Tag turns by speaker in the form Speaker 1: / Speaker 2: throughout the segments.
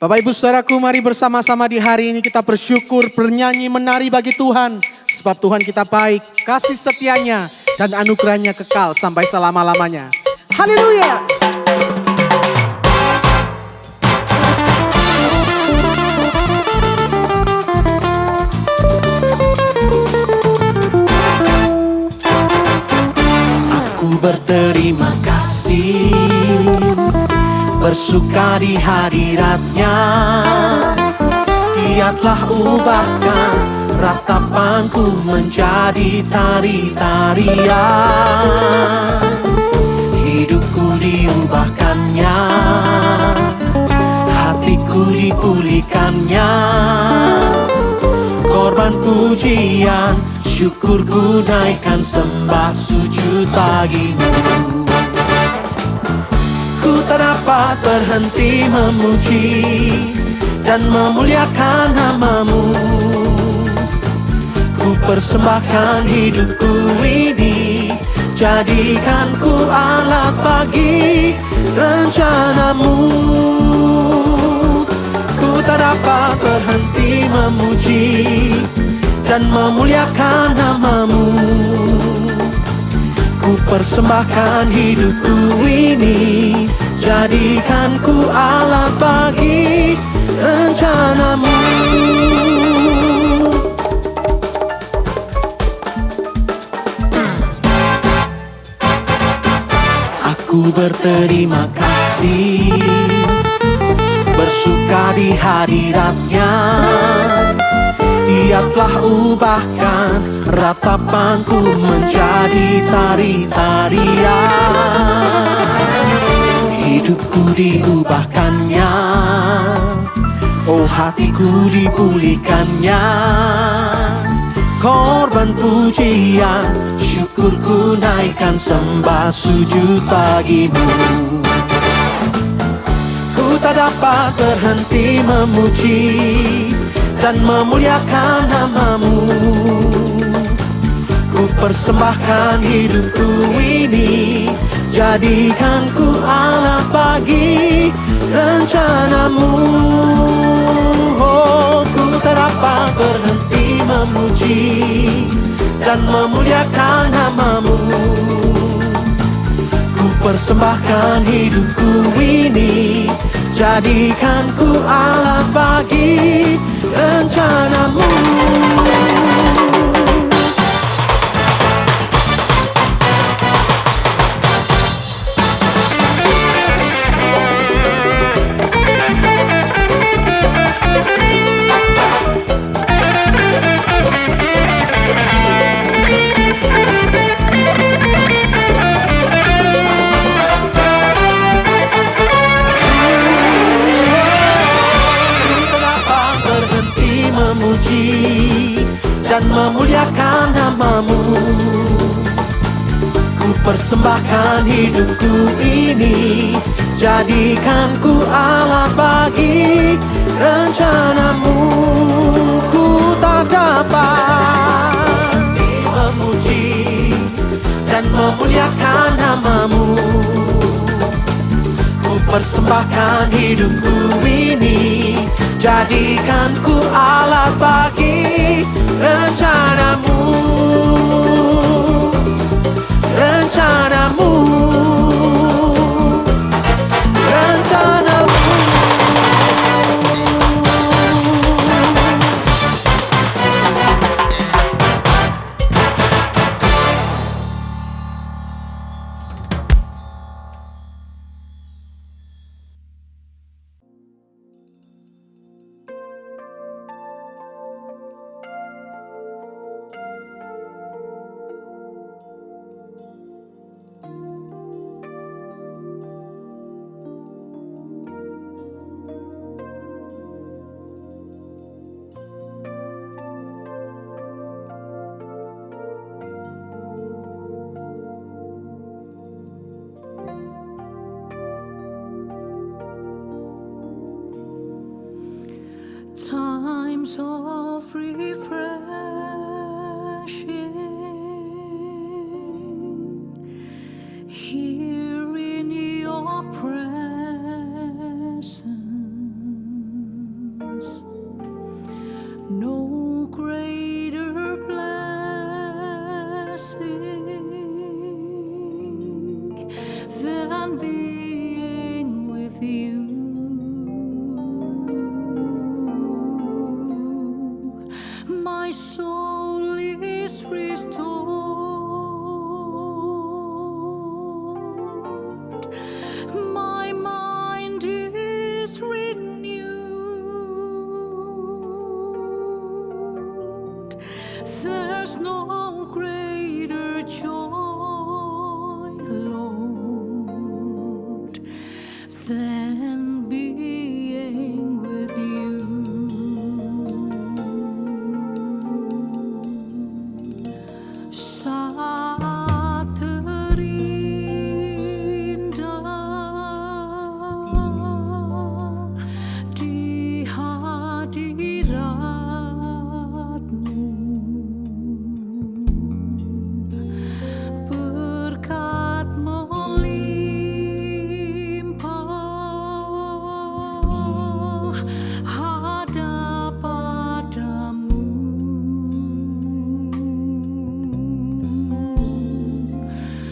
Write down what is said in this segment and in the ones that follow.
Speaker 1: Bapak Ibu Saudaraku, mari bersama-sama di hari ini kita bersyukur, bernyanyi, menari bagi Tuhan. Sebab Tuhan kita baik, kasih setianya dan anugerahnya kekal sampai selama-lamanya. Haleluya! Aku berterima kasih, bersuka di hadiratnya. Dia telah ubahkan ratapanku menjadi tari-tarian. Hidupku diubahkannya, hatiku dipulihkannya. Korban pujian, syukurku naikkan, sembah sujud bagimu. Ku tak dapat berhenti memuji dan memuliakan nama-Mu. Ku persembahkan hidupku ini, jadikan ku alat bagi rencana-Mu. Ku tak dapat berhenti memuji dan memuliakan nama-Mu. Ku persembahkan hidupku ini, jadikan ku alat bagi rencana-Mu. Aku berterima kasih, bersuka di hadiratnya. Dia telah ubahkan ratapanku menjadi tari-tarian. Hidupku diubahkannya, oh hatiku dipulihkannya. Korban pujian, syukurku naikkan, sembah sujud bagimu. Ku tak dapat berhenti memuji dan memuliakan nama-Mu. Ku persembahkan hidupku ini, jadikan ku alat bagi rencana-Mu. Oh, ku tak dapat berhenti memuji dan memuliakan nama-Mu. Ku persembahkan hidupku ini, jadikan ku alat bagi rencana-Mu. Memuji dan memuliakan nama-Mu. Ku persembahkan hidupku ini, jadikan ku alat bagi rencana-Mu. Ku tak dapat memuji dan memuliakan nama-Mu. Ku persembahkan hidupku ini, jadikan ku alat bagi rencana-Mu. Rencana-Mu, rencana-Mu.
Speaker 2: There's no greater joy, Lord, than being with you. Saat terindah di hadirat-Mu, berkat melimpah hadap padamu.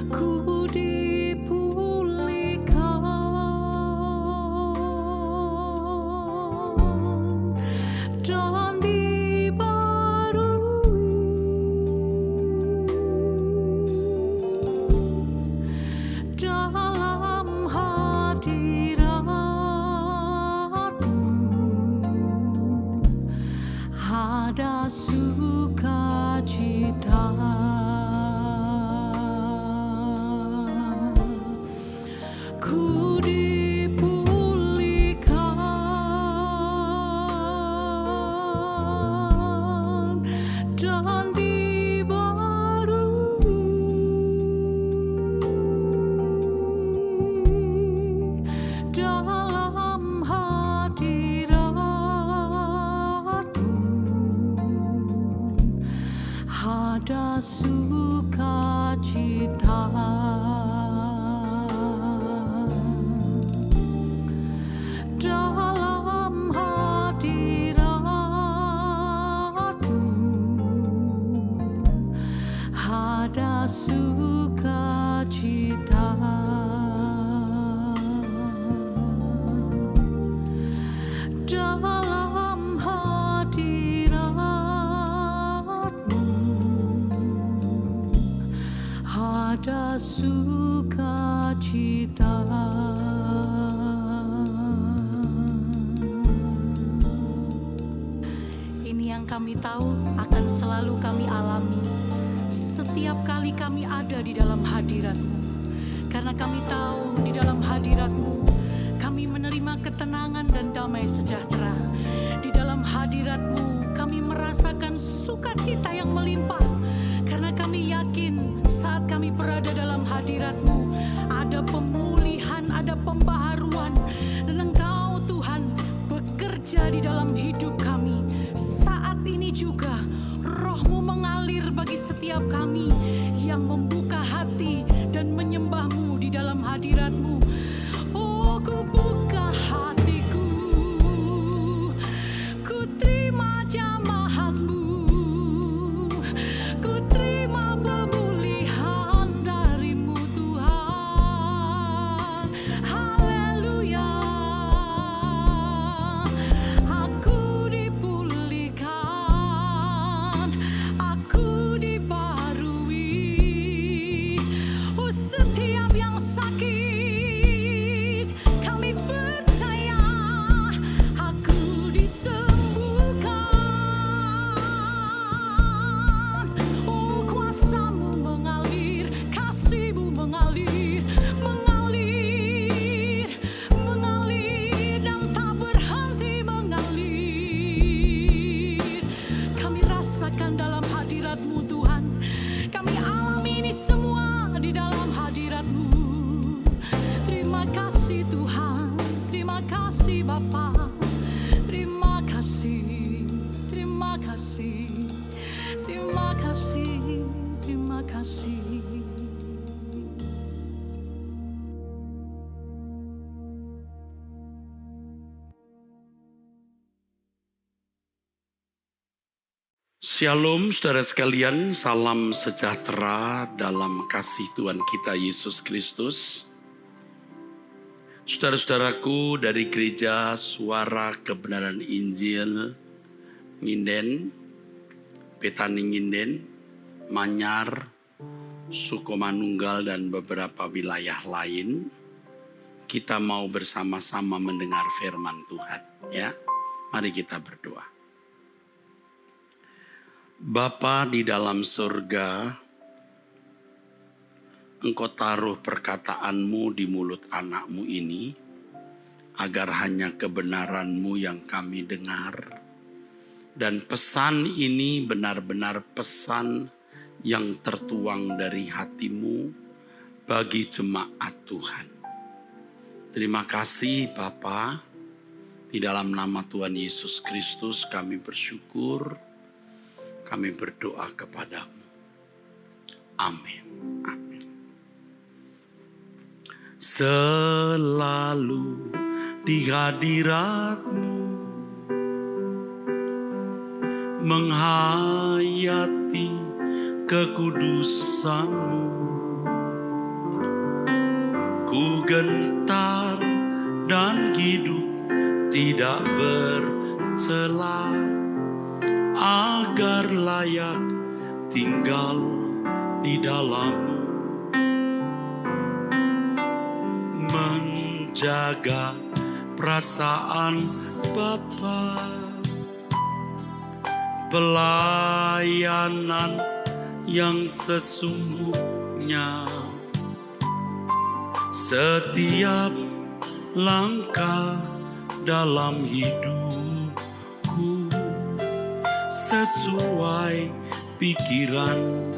Speaker 2: Ku dipulihkan dan dibarui dalam hadirat-Mu. Ada sukacita. Ku dipulihkan dan dibarui dalam hadirat-Mu. Ada sukacita. Dalam hadirat-Mu ada sukacita. Dalam hadirat-Mu ada sukacita. Ini yang kami tahu akan selalu kami alami setiap kali kami ada di dalam hadirat-Mu. Karena kami tahu di dalam hadirat-Mu kami menerima ketenangan dan damai sejahtera. Di dalam hadirat-Mu kami merasakan sukacita yang melimpah. Karena kami yakin saat kami berada dalam hadirat-Mu ada pemulihan, ada pembaharuan, dan Engkau Tuhan bekerja di dalam hidup kami. Saat ini juga Roh-Mu mengalir bagi setiap kami yang membuka hati dan menyembah-Mu di dalam hadirat-Mu. Oh, ku buka hatiku, ku terima jamahan-Mu, ku terima pemulihan dari-Mu Tuhan. Haleluya. Aku dipulihkan, aku dibarui. Oh, setiap yang sakit kami percaya aku disembuhkan. Oh, kuasa-Mu mengalir, kasih-Mu mengalir, mengalir, mengalir dan tak berhenti mengalir. Kami rasakan dalam hadirat-Mu Tuhan. Kami alami ini semua di dalam hadirat-Mu. Terima kasih Tuhan, terima kasih Bapa, terima kasih, terima kasih, terima kasih, terima kasih.
Speaker 3: Shalom saudara sekalian, salam sejahtera dalam kasih Tuhan kita Yesus Kristus. Saudara-saudaraku dari gereja Suara Kebenaran Injil Nginden, Petani Nginden, Manyar, Sukomanunggal dan beberapa wilayah lain, kita mau bersama-sama mendengar firman Tuhan ya. Mari kita berdoa. Bapa di dalam surga, Engkau taruh perkataan-Mu di mulut anak-Mu ini, agar hanya kebenaran-Mu yang kami dengar. Dan pesan ini benar-benar pesan yang tertuang dari hati-Mu bagi jemaat Tuhan. Terima kasih Bapa, di dalam nama Tuhan Yesus Kristus kami bersyukur, kami berdoa kepadamu. Amin. Amin. Selalu di hadirat-Mu, menghayati kekudusan-Mu, ku gentar dan hidup tidak bercela, agar layak tinggal di dalam-Mu, menjaga perasaan Bapa, pelayanan yang sesungguhnya, setiap langkah dalam hidupku sesuai pikiran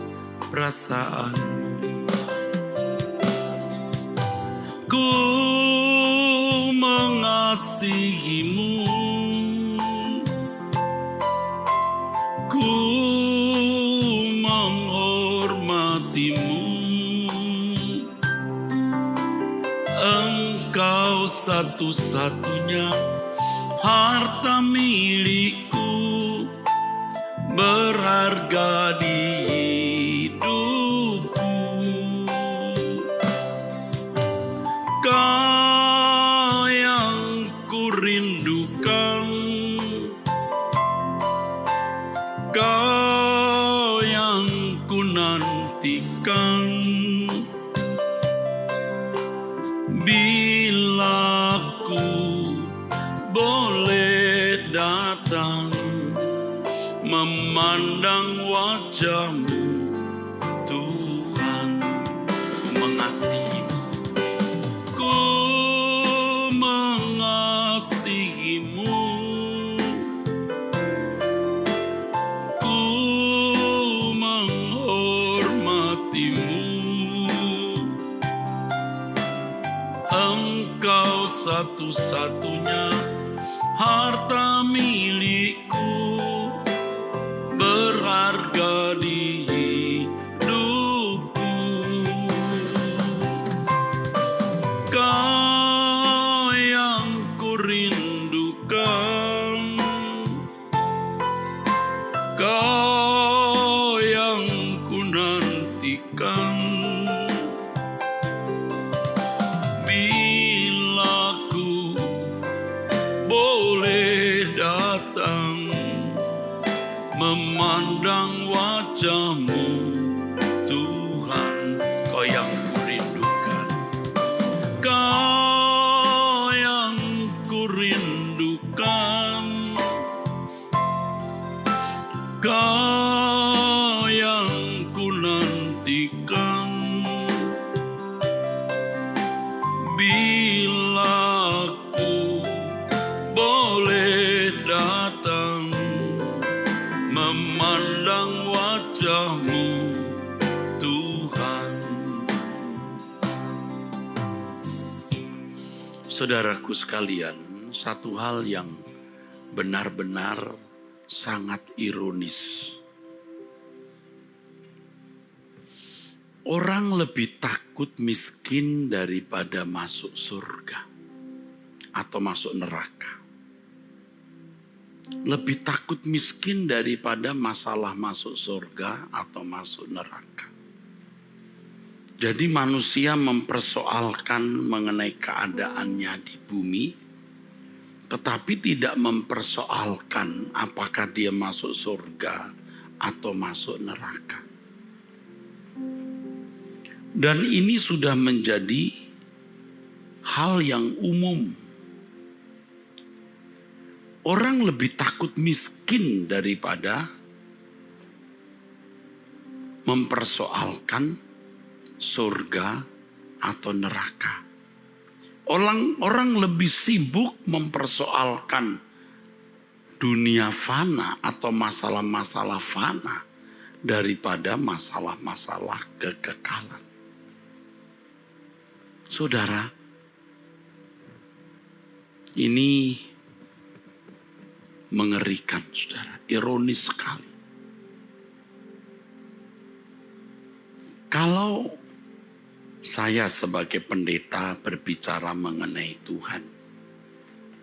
Speaker 3: perasaan-Mu. Ku mengasihi-Mu, ku menghormati-Mu, Engkau satu-satunya harta milikku, berharga di hidupku. Kau yang kurindukan, Kau yang kunantikan, bila ku boleh datang memandang wajah-Mu, Tuhan. Ku mengasihi-Mu, ku mengasihi-Mu, ku menghormati-Mu, Engkau satu-satunya harta milikku, berharga di hidupku. Kau yang kurindukan, Kau yang kunantikan, bila ku boleh datang memandang wajah-Mu, Tuhan. Kau yang kurindukan, Kau yang kurindukan, Kau yang kunantikan, bila ku boleh datang memandang wajah-Mu, Tuhan. Saudaraku sekalian, satu hal yang benar-benar sangat ironis. Orang lebih takut miskin daripada masuk surga atau masuk neraka. Lebih takut miskin daripada masalah masuk surga atau masuk neraka. Jadi manusia mempersoalkan mengenai keadaannya di bumi, tetapi tidak mempersoalkan apakah dia masuk surga atau masuk neraka. Dan ini sudah menjadi hal yang umum. Orang lebih takut miskin daripada mempersoalkan surga atau neraka. Orang lebih sibuk mempersoalkan dunia fana atau masalah-masalah fana daripada masalah-masalah kekekalan. Saudara, ini mengerikan, saudara, ironis sekali. Kalau saya sebagai pendeta berbicara mengenai Tuhan,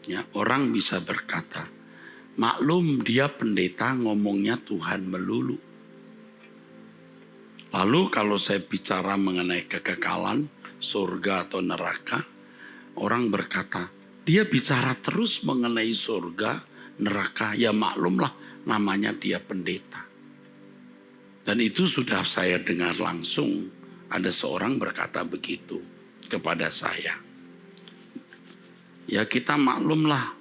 Speaker 3: ya, orang bisa berkata, maklum dia pendeta ngomongnya Tuhan melulu. Lalu kalau saya bicara mengenai kekekalan, surga atau neraka, orang berkata, dia bicara terus mengenai surga, neraka, ya maklumlah namanya dia pendeta. Dan itu sudah saya dengar langsung, ada seorang berkata begitu kepada saya. Ya kita maklumlah,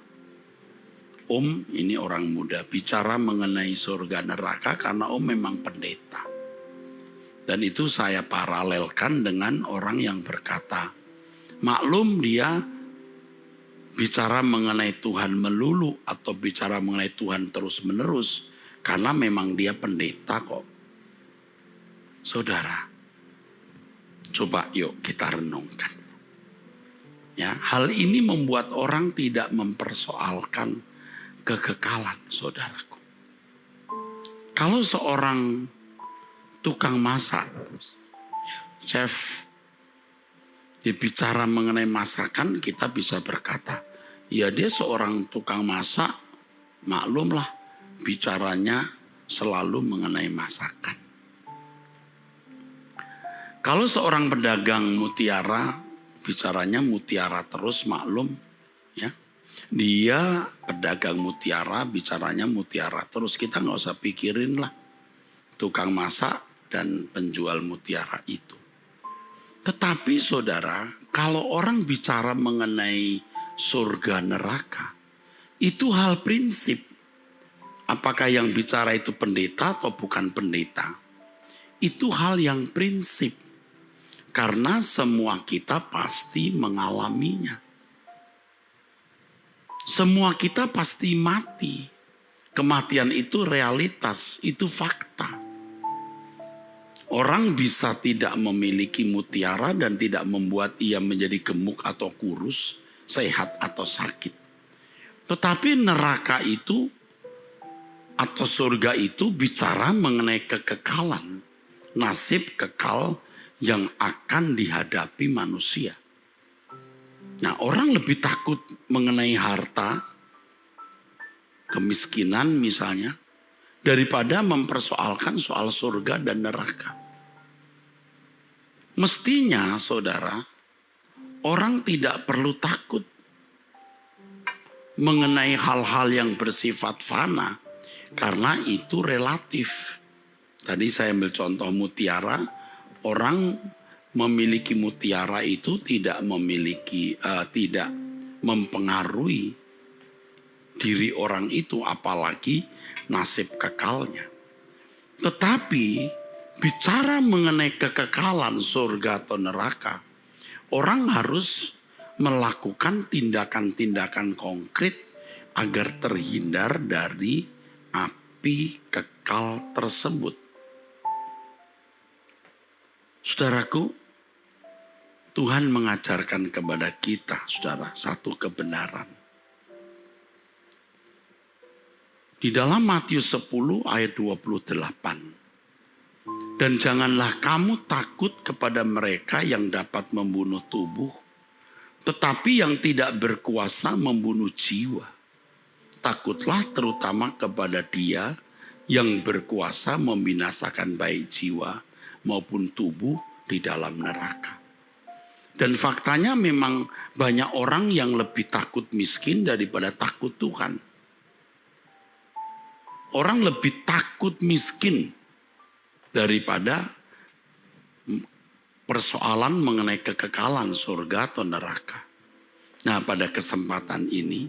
Speaker 3: Om ini orang muda bicara mengenai surga neraka karena Om memang pendeta. Dan itu saya paralelkan dengan orang yang berkata, maklum dia bicara mengenai Tuhan melulu atau bicara mengenai Tuhan terus menerus karena memang dia pendeta kok. Saudara, coba yuk kita renungkan. Ya, hal ini membuat orang tidak mempersoalkan kekekalan, saudaraku. Kalau seorang tukang masak, chef, dia bicara mengenai masakan, kita bisa berkata, ya dia seorang tukang masak, maklumlah bicaranya selalu mengenai masakan. Kalau seorang pedagang mutiara, bicaranya mutiara terus, maklum, ya. Dia pedagang mutiara, bicaranya mutiara terus. Kita nggak usah pikirin lah tukang masak dan penjual mutiara itu. Tetapi saudara, kalau orang bicara mengenai surga neraka, itu hal prinsip. Apakah yang bicara itu pendeta atau bukan pendeta? Itu hal yang prinsip. Karena semua kita pasti mengalaminya. Semua kita pasti mati. Kematian itu realitas, itu fakta. Orang bisa tidak memiliki mutiara dan tidak membuat ia menjadi gemuk atau kurus, sehat atau sakit. Tetapi neraka itu atau surga itu bicara mengenai kekekalan, nasib kekal yang akan dihadapi manusia. Nah, orang lebih takut mengenai harta, kemiskinan misalnya, daripada mempersoalkan soal surga dan neraka. Mestinya, saudara, orang tidak perlu takut mengenai hal-hal yang bersifat fana, karena itu relatif. Tadi saya ambil contoh mutiara, orang memiliki mutiara itu tidak mempengaruhi diri orang itu, apalagi nasib kekalnya. Tetapi bicara mengenai kekekalan surga atau neraka, orang harus melakukan tindakan-tindakan konkret agar terhindar dari api kekal tersebut. Saudaraku, Tuhan mengajarkan kepada kita, saudara, satu kebenaran. Di dalam Matius 10 ayat 28. Dan janganlah kamu takut kepada mereka yang dapat membunuh tubuh, tetapi yang tidak berkuasa membunuh jiwa. Takutlah terutama kepada Dia yang berkuasa membinasakan baik jiwa maupun tubuh di dalam neraka. Dan faktanya memang banyak orang yang lebih takut miskin daripada takut Tuhan. Orang lebih takut miskin daripada persoalan mengenai kekekalan surga atau neraka. Nah, pada kesempatan ini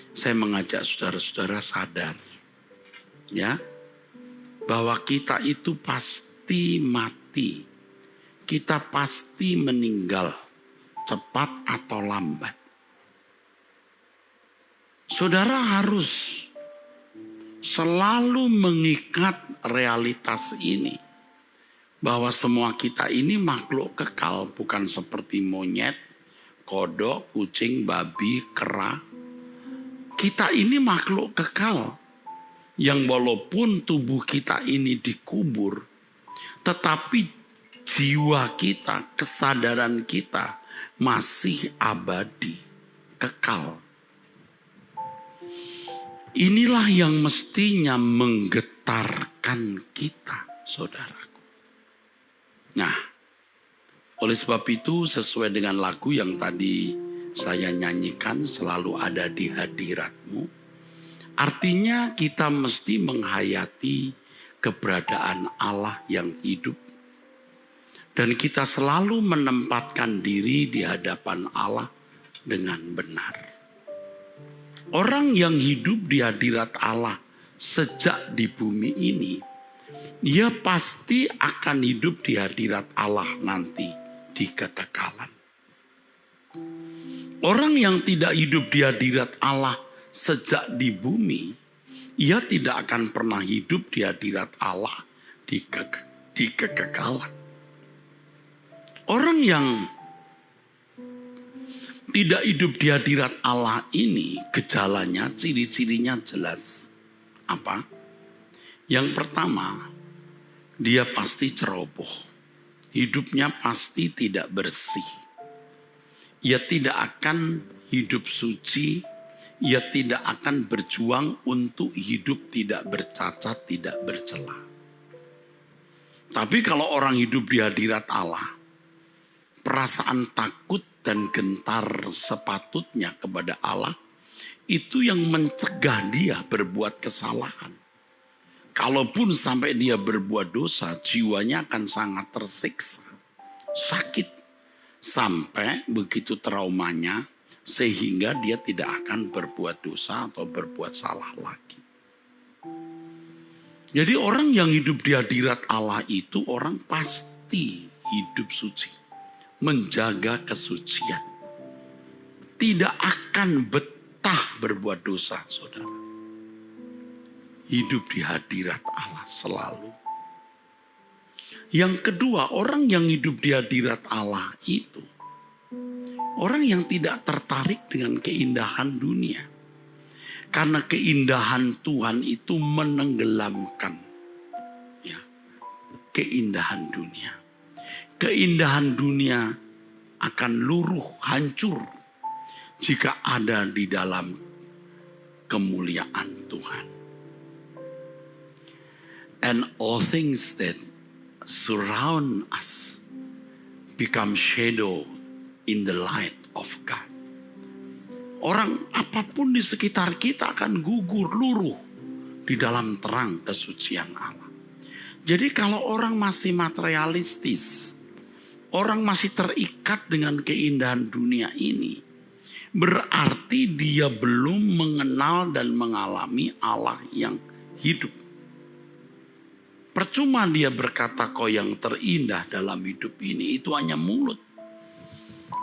Speaker 3: saya mengajak saudara-saudara sadar, ya, bahwa kita itu pasti pasti mati. Kita pasti meninggal, cepat atau lambat. Saudara harus selalu mengikat realitas ini. Bahwa semua kita ini makhluk kekal, bukan seperti monyet, kodok, kucing, babi, kera. Kita ini makhluk kekal. Yang walaupun tubuh kita ini dikubur, tetapi jiwa kita, kesadaran kita masih abadi, kekal. Inilah yang mestinya menggetarkan kita, saudaraku. Nah, oleh sebab itu sesuai dengan lagu yang tadi saya nyanyikan, selalu ada di hadiratmu. Artinya kita mesti menghayati keberadaan Allah yang hidup. Dan kita selalu menempatkan diri di hadapan Allah dengan benar. Orang yang hidup di hadirat Allah sejak di bumi ini, dia pasti akan hidup di hadirat Allah nanti di kekekalan. Orang yang tidak hidup di hadirat Allah sejak di bumi, ia tidak akan pernah hidup di hadirat Allah di kekekalan. Orang yang tidak hidup di hadirat Allah ini, gejalanya, ciri-cirinya jelas. Apa? Yang pertama, dia pasti ceroboh. Hidupnya pasti tidak bersih. Ia tidak akan hidup suci. Ia tidak akan berjuang untuk hidup tidak bercacat, tidak bercela. Tapi kalau orang hidup di hadirat Allah, perasaan takut dan gentar sepatutnya kepada Allah, itu yang mencegah dia berbuat kesalahan. Kalaupun sampai dia berbuat dosa, jiwanya akan sangat tersiksa, sakit. Sampai begitu traumanya, sehingga dia tidak akan berbuat dosa atau berbuat salah lagi. Jadi orang yang hidup di hadirat Allah itu orang pasti hidup suci. Menjaga kesucian. Tidak akan betah berbuat dosa, saudara. Hidup di hadirat Allah selalu. Yang kedua, orang yang hidup di hadirat Allah itu orang yang tidak tertarik dengan keindahan dunia. Karena keindahan Tuhan itu menenggelamkan ya, keindahan dunia. Keindahan dunia akan luruh, hancur jika ada di dalam kemuliaan Tuhan. And all things that surround us become shadow in the light of God. Orang apapun di sekitar kita akan gugur, luruh di dalam terang kesucian Allah. Jadi kalau orang masih materialistis, orang masih terikat dengan keindahan dunia ini, berarti dia belum mengenal dan mengalami Allah yang hidup. Percuma dia berkata kau yang terindah dalam hidup ini, itu hanya mulut.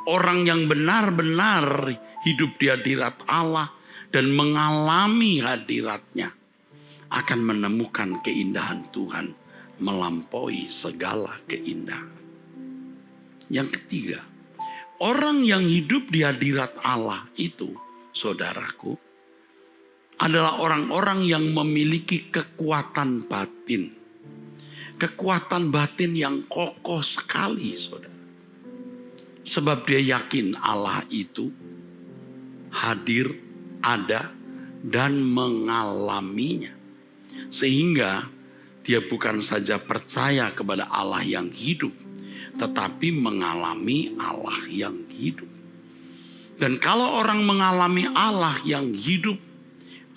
Speaker 3: Orang yang benar-benar hidup di hadirat Allah dan mengalami hadiratnya akan menemukan keindahan Tuhan melampaui segala keindahan. Yang ketiga, orang yang hidup di hadirat Allah itu, saudaraku, adalah orang-orang yang memiliki kekuatan batin. Kekuatan batin yang kokoh sekali, saudara. Sebab dia yakin Allah itu hadir, ada, dan mengalaminya. Sehingga dia bukan saja percaya kepada Allah yang hidup, tetapi mengalami Allah yang hidup. Dan kalau orang mengalami Allah yang hidup,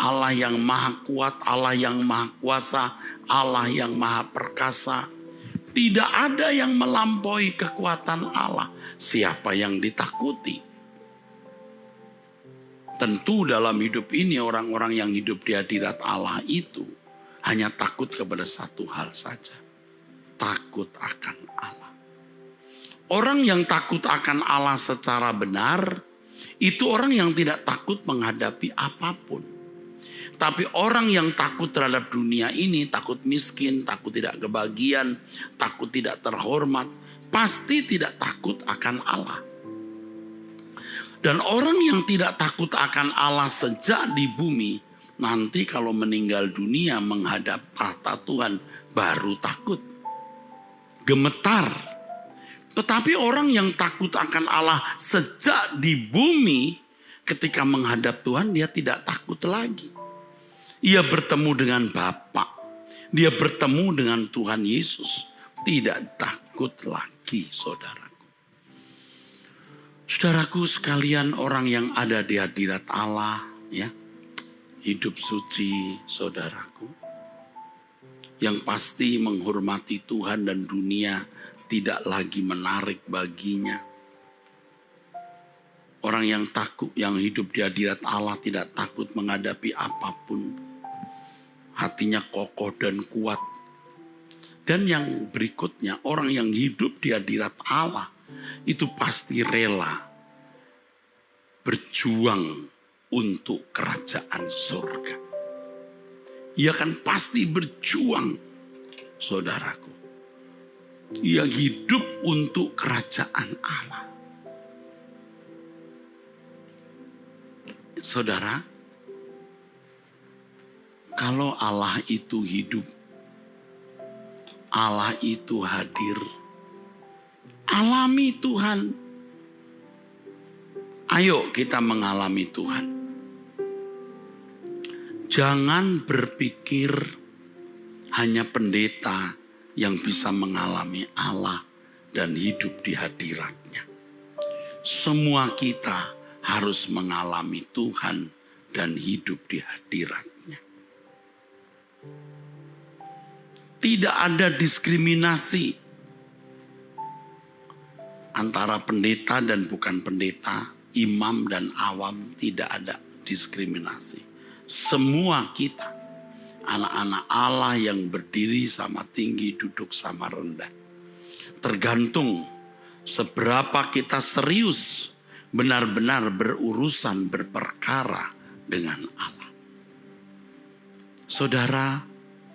Speaker 3: Allah yang maha kuat, Allah yang maha kuasa, Allah yang maha perkasa, tidak ada yang melampaui kekuatan Allah. Siapa yang ditakuti? Tentu dalam hidup ini orang-orang yang hidup di hadirat Allah itu hanya takut kepada satu hal saja. takut akan Allah. Orang yang takut akan Allah secara benar, itu orang yang tidak takut menghadapi apapun. Tapi orang yang takut terhadap dunia ini, takut miskin, takut tidak kebahagiaan, takut tidak terhormat, pasti tidak takut akan Allah. Dan orang yang tidak takut akan Allah sejak di bumi, nanti kalau meninggal dunia menghadap tahta Tuhan, baru takut. Gemetar. Tetapi orang yang takut akan Allah sejak di bumi, ketika menghadap Tuhan, dia tidak takut lagi. Ia bertemu dengan Bapa. Dia bertemu dengan Tuhan Yesus. Tidak takut lagi, saudaraku. Saudaraku sekalian, orang yang ada di hadirat Allah, ya, hidup suci, saudaraku. Yang pasti menghormati Tuhan dan dunia tidak lagi menarik baginya. Orang yang takut, yang hidup di hadirat Allah tidak takut menghadapi apapun. Hatinya kokoh dan kuat. Dan yang berikutnya, orang yang hidup di hadirat Allah itu pasti rela berjuang untuk kerajaan surga. Ia kan pasti berjuang, saudaraku. Ia hidup untuk kerajaan Allah. Saudara, kalau Allah itu hidup, Allah itu hadir, alami Tuhan. Ayo kita mengalami Tuhan. Jangan berpikir hanya pendeta yang bisa mengalami Allah dan hidup di hadiratnya. Semua kita harus mengalami Tuhan dan hidup di hadiratnya. Tidak ada diskriminasi antara pendeta dan bukan pendeta, imam dan awam, tidak ada diskriminasi. Semua kita, anak-anak Allah yang berdiri sama tinggi, duduk sama rendah. Tergantung seberapa kita serius benar-benar berurusan, berperkara dengan Allah. Saudara,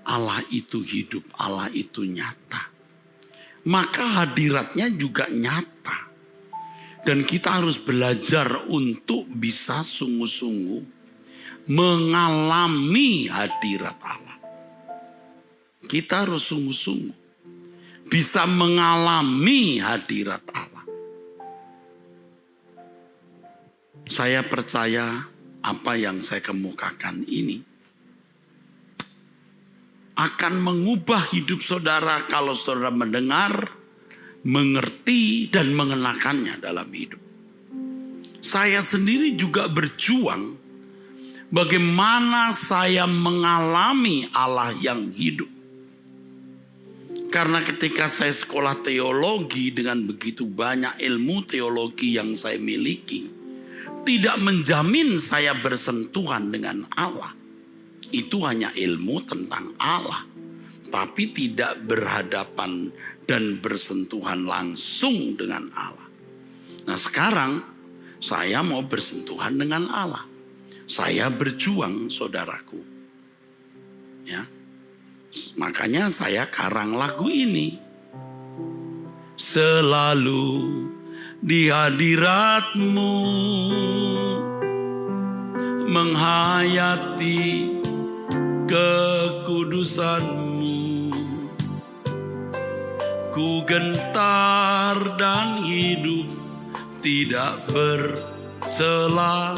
Speaker 3: Allah itu hidup, Allah itu nyata. Maka hadiratnya juga nyata. Dan kita harus belajar untuk bisa sungguh-sungguh mengalami hadirat Allah. Kita harus sungguh-sungguh bisa mengalami hadirat Allah. Saya percaya apa yang saya kemukakan ini akan mengubah hidup saudara kalau saudara mendengar, mengerti, dan mengenakannya dalam hidup. Saya sendiri juga berjuang bagaimana saya mengalami Allah yang hidup. Karena ketika saya sekolah teologi dengan begitu banyak ilmu teologi yang saya miliki, tidak menjamin saya bersentuhan dengan Allah. Itu hanya ilmu tentang Allah, tapi tidak berhadapan dan bersentuhan langsung dengan Allah. Nah sekarang saya mau bersentuhan dengan Allah. Saya berjuang, saudaraku. Ya, makanya saya karang lagu ini. Selalu di hadirat-Mu, menghayati kekudusan-Mu, ku gentar dan hidup tidak bercela,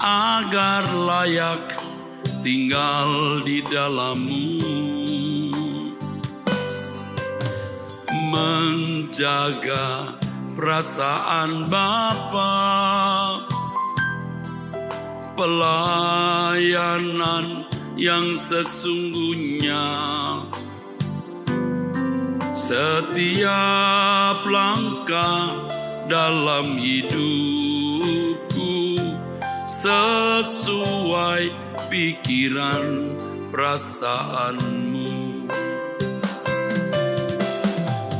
Speaker 3: agar layak tinggal di dalam-Mu, menjaga perasaan Bapa, pelayanan yang sesungguhnya, setiap langkah dalam hidupku sesuai pikiran perasaanmu.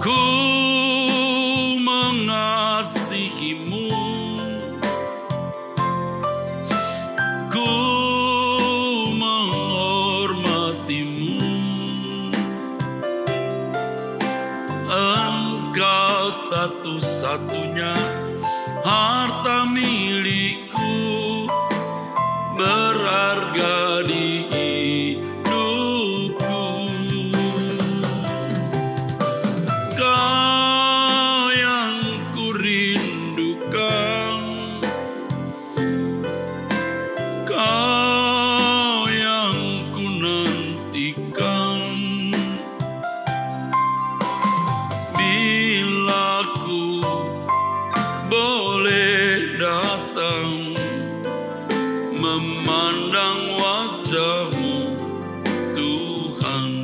Speaker 3: Ku mengasihimu, ku menghormatimu. Engkau satu-satunya harta milikku, berharga di hidupku. Kau yang ku rindukan, Kau yang ku nantikan. Bila ku boleh datang memandang wajah-Mu, Tuhan.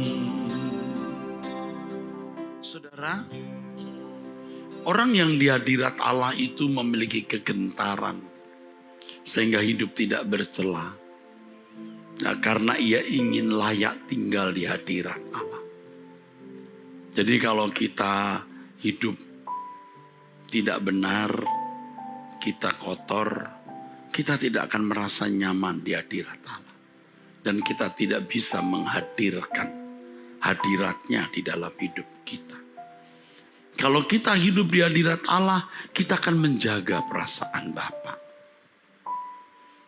Speaker 3: Saudara, orang yang di hadirat Allah itu memiliki kegentaran sehingga hidup tidak bercela. Nah, karena ia ingin layak tinggal di hadirat Allah. Jadi kalau kita hidup tidak benar, kita kotor, kita tidak akan merasa nyaman di hadirat Allah. Dan kita tidak bisa menghadirkan hadiratnya di dalam hidup kita. Kalau kita hidup di hadirat Allah, kita akan menjaga perasaan Bapa.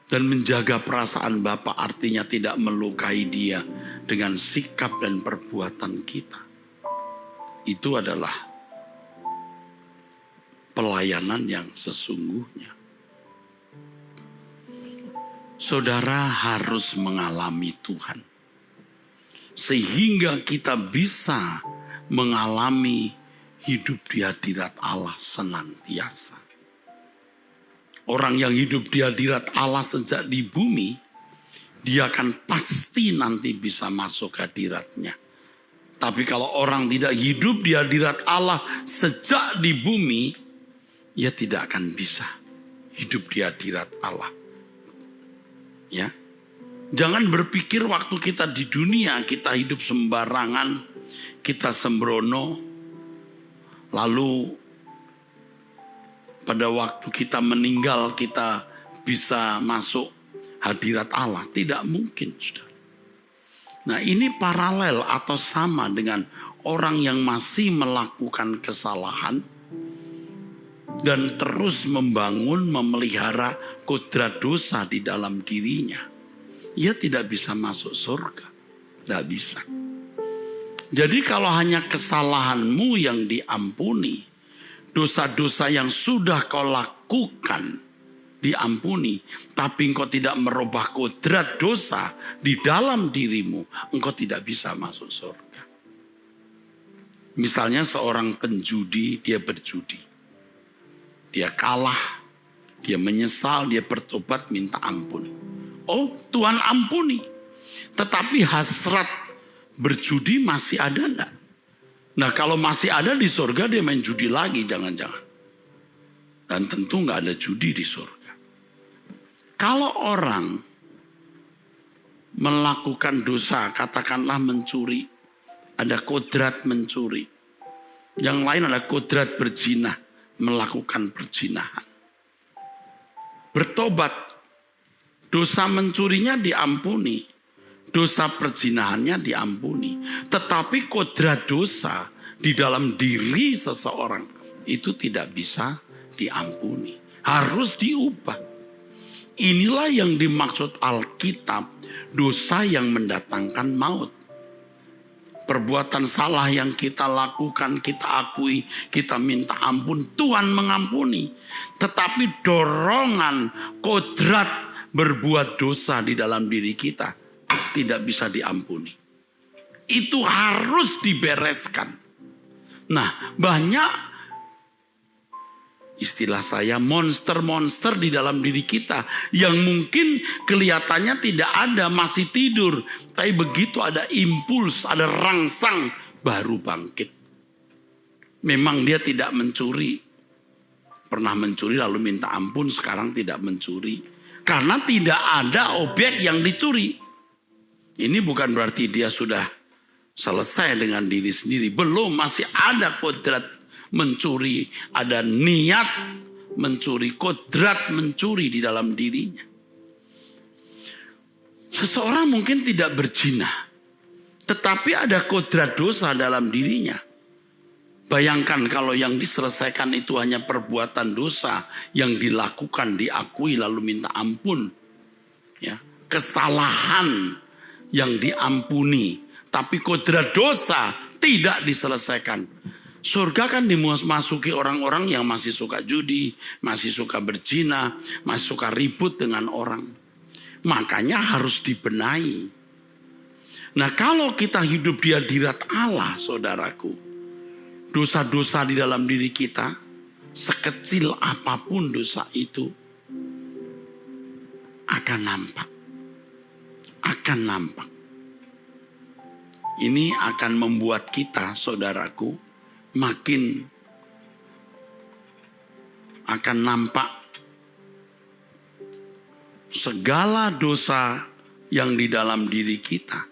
Speaker 3: Dan menjaga perasaan Bapa artinya tidak melukai Dia dengan sikap dan perbuatan kita. Itu adalah pelayanan yang sesungguhnya. Saudara harus mengalami Tuhan, sehingga kita bisa mengalami hidup di hadirat Allah senantiasa. Orang yang hidup di hadirat Allah sejak di bumi, dia akan pasti nanti bisa masuk hadiratnya. Tapi kalau orang tidak hidup di hadirat Allah sejak di bumi, ia tidak akan bisa hidup di hadirat Allah. Ya, jangan berpikir waktu kita di dunia kita hidup sembarangan, kita sembrono, lalu pada waktu kita meninggal kita bisa masuk hadirat Allah. Tidak mungkin, saudara. Nah, ini paralel atau sama dengan orang yang masih melakukan kesalahan dan terus membangun, memelihara kodrat dosa di dalam dirinya. Ia tidak bisa masuk surga. Tidak bisa. Jadi kalau hanya kesalahanmu yang diampuni, dosa-dosa yang sudah kau lakukan diampuni, tapi engkau tidak merubah kodrat dosa di dalam dirimu, engkau tidak bisa masuk surga. Misalnya seorang penjudi, dia berjudi. Dia kalah, dia menyesal, dia bertobat minta ampun. Oh, Tuhan ampuni. Tetapi hasrat berjudi masih ada enggak? Nah, kalau masih ada di surga dia main judi lagi, jangan-jangan. Dan tentu enggak ada judi di surga. Kalau orang melakukan dosa, katakanlah mencuri, ada kodrat mencuri. Yang lain ada kodrat berzina, melakukan perzinahan. Bertobat, dosa mencurinya diampuni, dosa perzinahannya diampuni. Tetapi kodrat dosa di dalam diri seseorang itu tidak bisa diampuni, harus diubah. Inilah yang dimaksud Alkitab, dosa yang mendatangkan maut. Perbuatan salah yang kita lakukan, kita akui, kita minta ampun, Tuhan mengampuni. Tetapi dorongan, kodrat berbuat dosa di dalam diri kita tidak bisa diampuni. Itu harus dibereskan. Nah, banyak istilah saya monster-monster di dalam diri kita yang mungkin kelihatannya tidak ada, masih tidur. Tapi begitu ada impuls, ada rangsang, baru bangkit. Memang dia tidak mencuri. Pernah mencuri lalu minta ampun, sekarang tidak mencuri. Karena tidak ada objek yang dicuri. Ini bukan berarti dia sudah selesai dengan diri sendiri. Belum, masih ada kodrat mencuri, ada niat mencuri, kodrat mencuri di dalam dirinya. Seseorang mungkin tidak berzina, tetapi ada kodrat dosa dalam dirinya. Bayangkan kalau yang diselesaikan itu hanya perbuatan dosa yang dilakukan, diakui lalu minta ampun. Ya, kesalahan yang diampuni, tapi kodrat dosa tidak diselesaikan. Surga kan dimasuki orang-orang yang masih suka judi, masih suka berzina, masih suka ribut dengan orang. Makanya harus dibenahi. Nah, kalau kita hidup di hadirat Allah, saudaraku, dosa-dosa di dalam diri kita, sekecil apapun dosa itu, akan nampak. Akan nampak. Ini akan membuat kita, saudaraku, makin akan nampak segala dosa yang di dalam diri kita.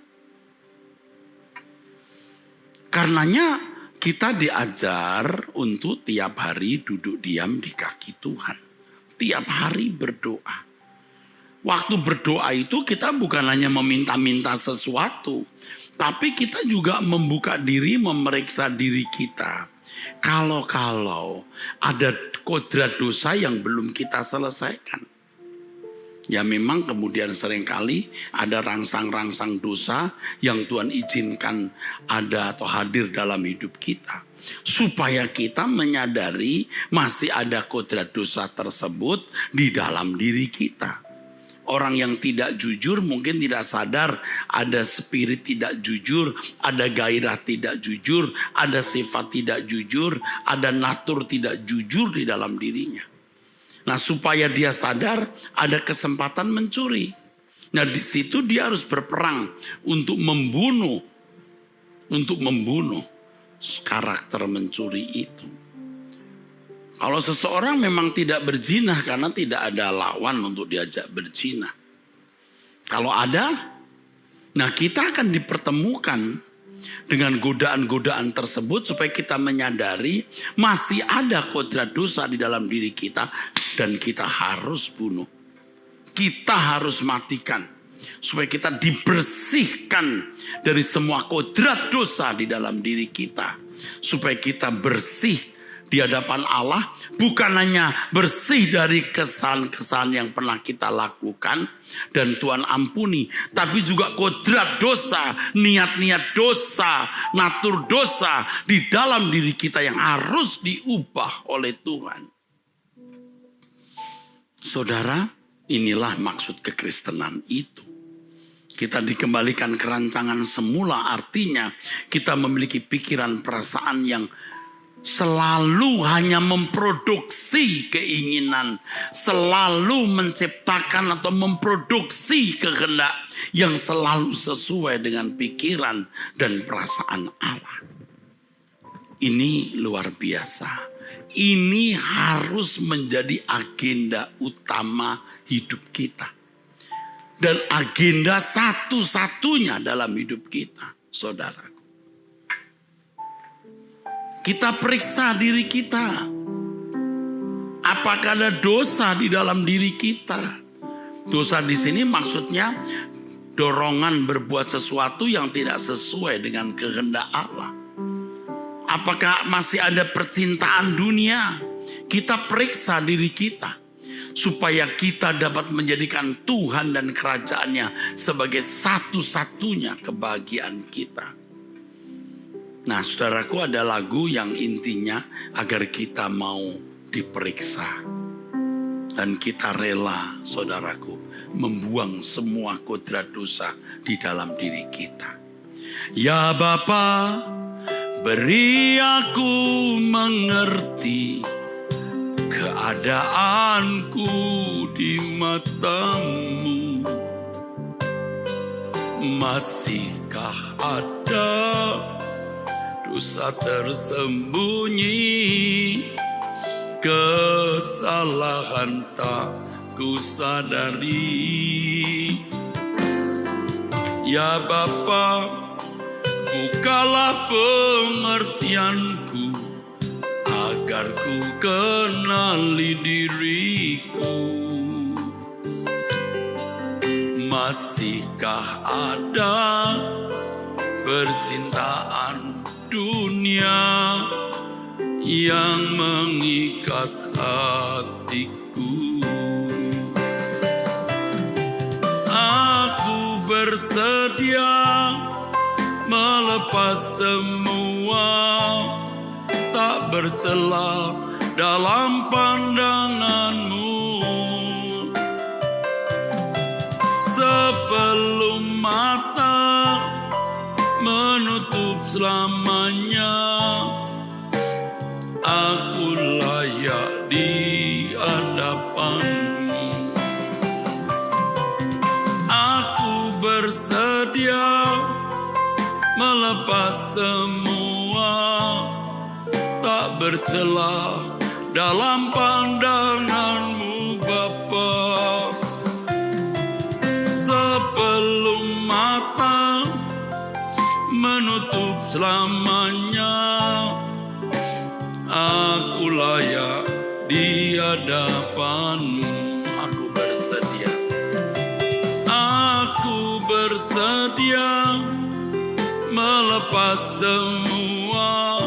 Speaker 3: Karenanya, kita diajar untuk tiap hari duduk diam di kaki Tuhan. Tiap hari berdoa. Waktu berdoa itu kita bukan hanya meminta-minta sesuatu. Tapi kita juga membuka diri, memeriksa diri kita. Kalau ada kodrat dosa yang belum kita selesaikan. Ya memang kemudian seringkali ada rangsang-rangsang dosa yang Tuhan izinkan ada atau hadir dalam hidup kita. Supaya kita menyadari masih ada kodrat dosa tersebut di dalam diri kita. Orang yang tidak jujur mungkin tidak sadar ada spirit tidak jujur, ada gairah tidak jujur, ada sifat tidak jujur, ada natur tidak jujur di dalam dirinya. Nah, supaya dia sadar ada kesempatan mencuri. Nah, di situ dia harus berperang untuk membunuh karakter mencuri itu. Kalau seseorang memang tidak berzina karena tidak ada lawan untuk diajak berzina. Kalau ada, nah kita akan dipertemukan dengan godaan-godaan tersebut supaya kita menyadari masih ada kodrat dosa di dalam diri kita dan kita harus bunuh. Kita harus matikan supaya kita dibersihkan dari semua kodrat dosa di dalam diri kita. Supaya kita bersih di hadapan Allah, bukan hanya bersih dari kesalahan-kesalahan yang pernah kita lakukan dan Tuhan ampuni, tapi juga kodrat dosa, niat-niat dosa, natur dosa di dalam diri kita yang harus diubah oleh Tuhan. Saudara, inilah maksud kekristenan itu. Kita dikembalikan ke rancangan semula, artinya kita memiliki pikiran perasaan yang selalu hanya memproduksi keinginan, selalu menciptakan atau memproduksi kehendak yang selalu sesuai dengan pikiran dan perasaan Allah. Ini luar biasa. Ini harus menjadi agenda utama hidup kita. Dan agenda satu-satunya dalam hidup kita, saudara. Kita periksa diri kita. Apakah ada dosa di dalam diri kita? Dosa di sini maksudnya dorongan berbuat sesuatu yang tidak sesuai dengan kehendak Allah. Apakah masih ada percintaan dunia? Kita periksa diri kita. Supaya kita dapat menjadikan Tuhan dan kerajaannya sebagai satu-satunya kebahagiaan kita. Nah, saudaraku, ada lagu yang intinya agar kita mau diperiksa. Dan kita rela, saudaraku, membuang semua kodrat dosa di dalam diri kita. Ya Bapa, beri aku mengerti keadaanku di mata-Mu. Masihkah ada dosa tersembunyi, kesalahan tak ku sadari. Ya Bapa, buka Bukalah pengertianku agar ku kenali diriku. Masihkah ada percintaan dunia yang mengikat hatiku? Aku bersedia melepas semua, tak bercela dalam pandanganmu. Sebelum mata menutup selamanya, aku layak di hadapanmu. Aku bersedia melepas semua, tak bercela dalam pandanganmu Bapa. Sebelum mata menutup selamanya, aku layak di hadapanmu. Aku bersedia, aku bersedia melepas semua,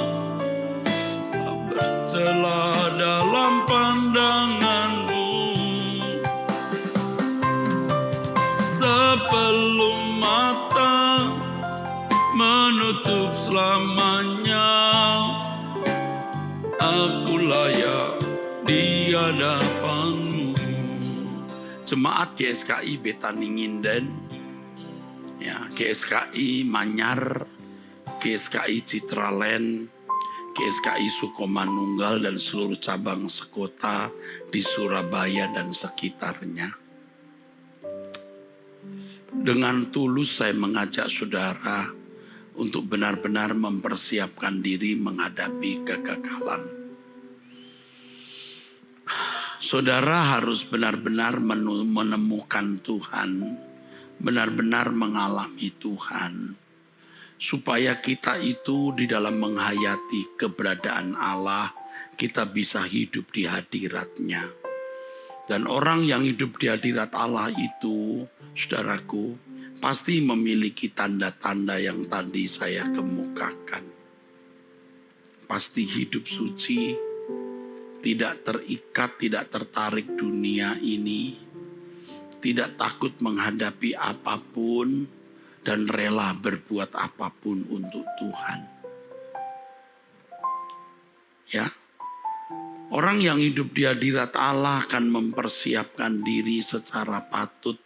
Speaker 3: tak bercela dalam pandanganmu. Sebelum mata menutup selamanya, aku layak di hadapanmu. Jemaat GSKI Betani Nginden, ya, GSKI Manyar, GSKI Citraland, GSKI Sukomanunggal dan seluruh cabang sekota di Surabaya dan sekitarnya. Dengan tulus saya mengajak saudara untuk benar-benar mempersiapkan diri menghadapi kegagalan. Saudara harus benar-benar menemukan Tuhan, benar-benar mengalami Tuhan, supaya kita itu di dalam menghayati keberadaan Allah, kita bisa hidup di hadirat-Nya. Dan orang yang hidup di hadirat Allah itu, saudaraku, pasti memiliki tanda-tanda yang tadi saya kemukakan. Pasti hidup suci, tidak terikat, tidak tertarik dunia ini, tidak takut menghadapi apapun, dan rela berbuat apapun untuk Tuhan. Ya, orang yang hidup di hadirat Allah akan mempersiapkan diri secara patut